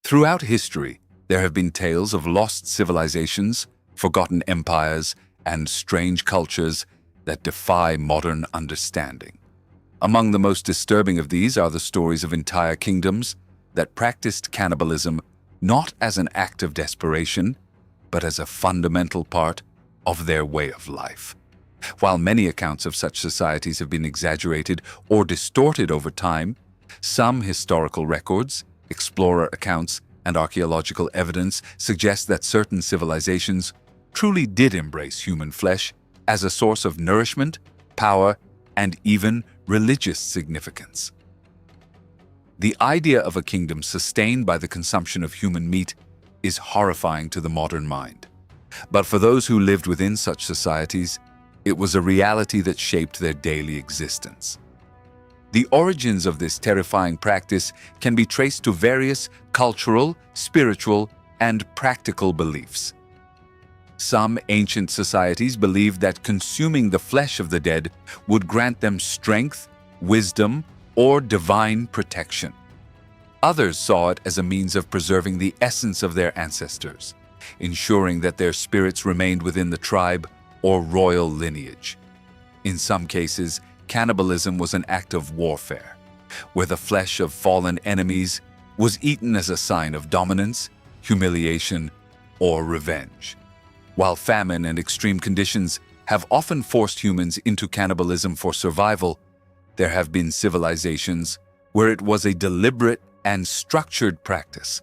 Throughout history, there have been tales of lost civilizations, forgotten empires, and strange cultures that defy modern understanding. Among the most disturbing of these are the stories of entire kingdoms that practiced cannibalism not as an act of desperation, but as a fundamental part of their way of life. While many accounts of such societies have been exaggerated or distorted over time, some historical records, explorer accounts, and archaeological evidence suggest that certain civilizations truly did embrace human flesh as a source of nourishment, power, and even religious significance. The idea of a kingdom sustained by the consumption of human meat is horrifying to the modern mind. But for those who lived within such societies, it was a reality that shaped their daily existence. The origins of this terrifying practice can be traced to various cultural, spiritual, and practical beliefs. Some ancient societies believed that consuming the flesh of the dead would grant them strength, wisdom, or divine protection. Others saw it as a means of preserving the essence of their ancestors, ensuring that their spirits remained within the tribe or royal lineage. In some cases, cannibalism was an act of warfare, where the flesh of fallen enemies was eaten as a sign of dominance, humiliation, or revenge. While famine and extreme conditions have often forced humans into cannibalism for survival, there have been civilizations where it was a deliberate and structured practice,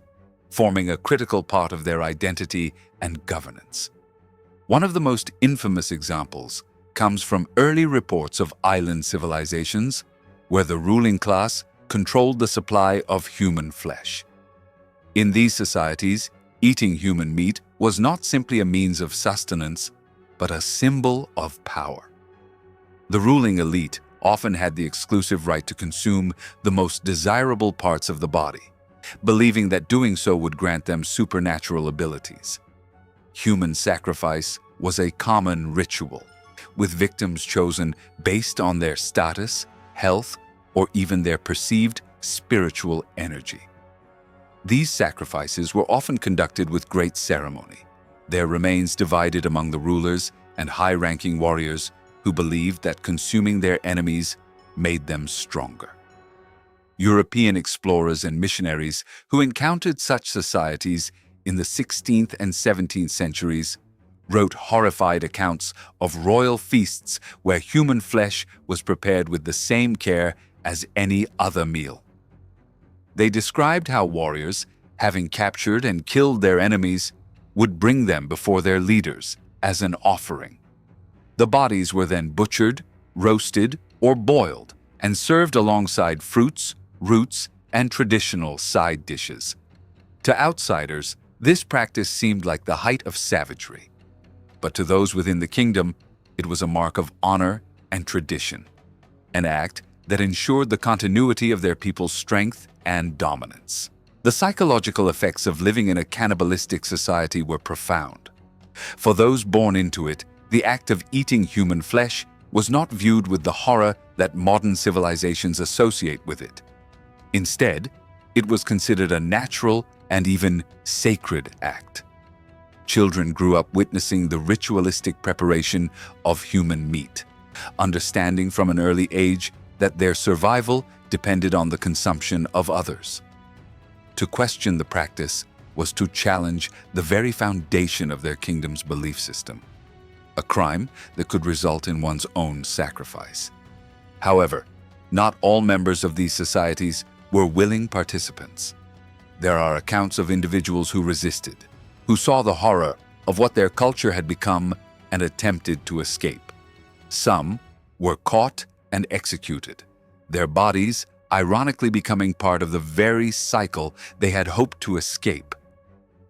forming a critical part of their identity and governance. One of the most infamous examples comes from early reports of island civilizations, where the ruling class controlled the supply of human flesh. In these societies, eating human meat was not simply a means of sustenance, but a symbol of power. The ruling elite often had the exclusive right to consume the most desirable parts of the body, believing that doing so would grant them supernatural abilities. Human sacrifice was a common ritual, with victims chosen based on their status, health, or even their perceived spiritual energy. These sacrifices were often conducted with great ceremony, their remains divided among the rulers and high-ranking warriors who believed that consuming their enemies made them stronger. European explorers and missionaries who encountered such societies in the 16th and 17th centuries wrote horrified accounts of royal feasts where human flesh was prepared with the same care as any other meal. They described how warriors, having captured and killed their enemies, would bring them before their leaders as an offering. The bodies were then butchered, roasted, or boiled, and served alongside fruits, roots, and traditional side dishes. To outsiders, this practice seemed like the height of savagery. But to those within the kingdom, it was a mark of honor and tradition, an act that ensured the continuity of their people's strength and dominance. The psychological effects of living in a cannibalistic society were profound. For those born into it, the act of eating human flesh was not viewed with the horror that modern civilizations associate with it. Instead, it was considered a natural and even sacred act. Children grew up witnessing the ritualistic preparation of human meat, understanding from an early age that their survival depended on the consumption of others. To question the practice was to challenge the very foundation of their kingdom's belief system, a crime that could result in one's own sacrifice. However, not all members of these societies were willing participants. There are accounts of individuals who resisted, who saw the horror of what their culture had become and attempted to escape. Some were caught and executed, their bodies ironically becoming part of the very cycle they had hoped to escape.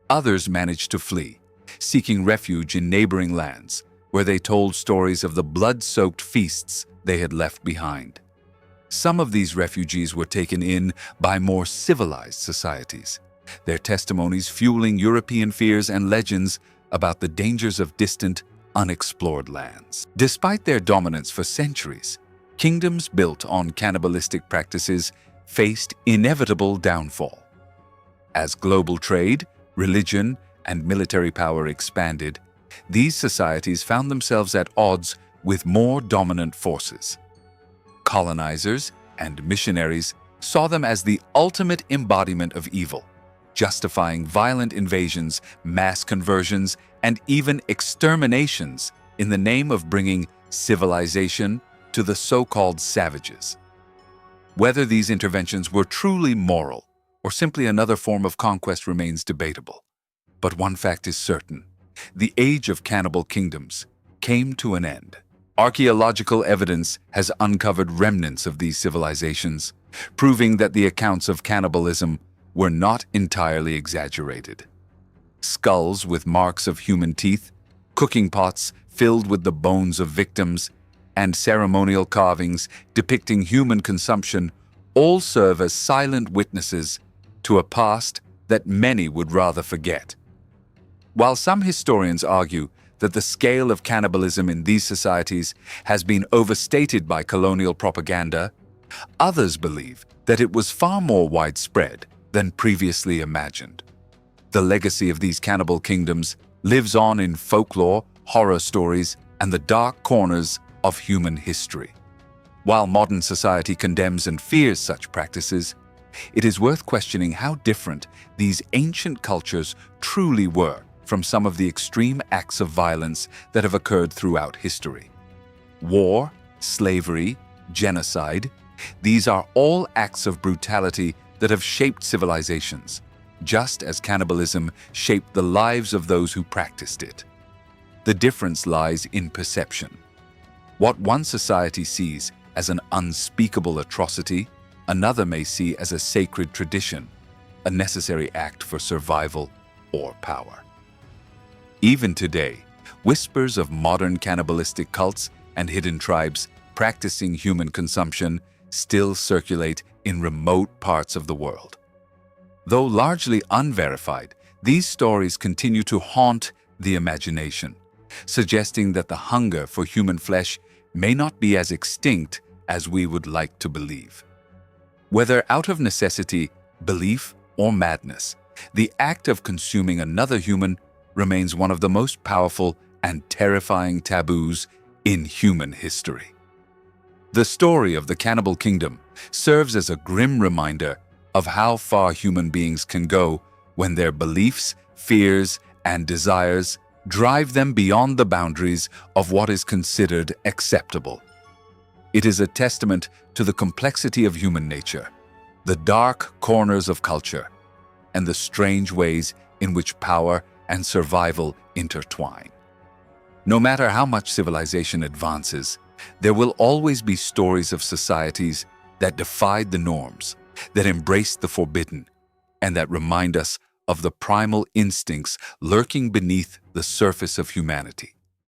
Others managed to flee, seeking refuge in neighboring lands, where they told stories of the blood-soaked feasts they had left behind. Some of these refugees were taken in by more civilized societies, their testimonies fueling European fears and legends about the dangers of distant, unexplored lands. Despite their dominance for centuries, kingdoms built on cannibalistic practices faced inevitable downfall. As global trade, religion, and military power expanded, these societies found themselves at odds with more dominant forces. Colonizers and missionaries saw them as the ultimate embodiment of evil, justifying violent invasions, mass conversions, and even exterminations in the name of bringing civilization to the so-called savages. Whether these interventions were truly moral or simply another form of conquest remains debatable. But one fact is certain: the age of cannibal kingdoms came to an end. Archaeological evidence has uncovered remnants of these civilizations, proving that the accounts of cannibalism were not entirely exaggerated. Skulls with marks of human teeth, cooking pots filled with the bones of victims, and ceremonial carvings depicting human consumption all serve as silent witnesses to a past that many would rather forget. While some historians argue that the scale of cannibalism in these societies has been overstated by colonial propaganda, others believe that it was far more widespread than previously imagined. The legacy of these cannibal kingdoms lives on in folklore, horror stories, and the dark corners of human history. While modern society condemns and fears such practices, it is worth questioning how different these ancient cultures truly were from some of the extreme acts of violence that have occurred throughout history. War, slavery, genocide, these are all acts of brutality that have shaped civilizations, just as cannibalism shaped the lives of those who practiced it. The difference lies in perception. What one society sees as an unspeakable atrocity, another may see as a sacred tradition, a necessary act for survival or power. Even today, whispers of modern cannibalistic cults and hidden tribes practicing human consumption still circulate in remote parts of the world. Though largely unverified, these stories continue to haunt the imagination, suggesting that the hunger for human flesh may not be as extinct as we would like to believe. Whether out of necessity, belief, or madness, the act of consuming another human remains one of the most powerful and terrifying taboos in human history. The story of the Cannibal Kingdom serves as a grim reminder of how far human beings can go when their beliefs, fears, and desires drive them beyond the boundaries of what is considered acceptable. It is a testament to the complexity of human nature, the dark corners of culture, and the strange ways in which power and survival intertwine. No matter how much civilization advances, there will always be stories of societies that defied the norms, that embraced the forbidden, and that remind us of the primal instincts lurking beneath the surface of humanity.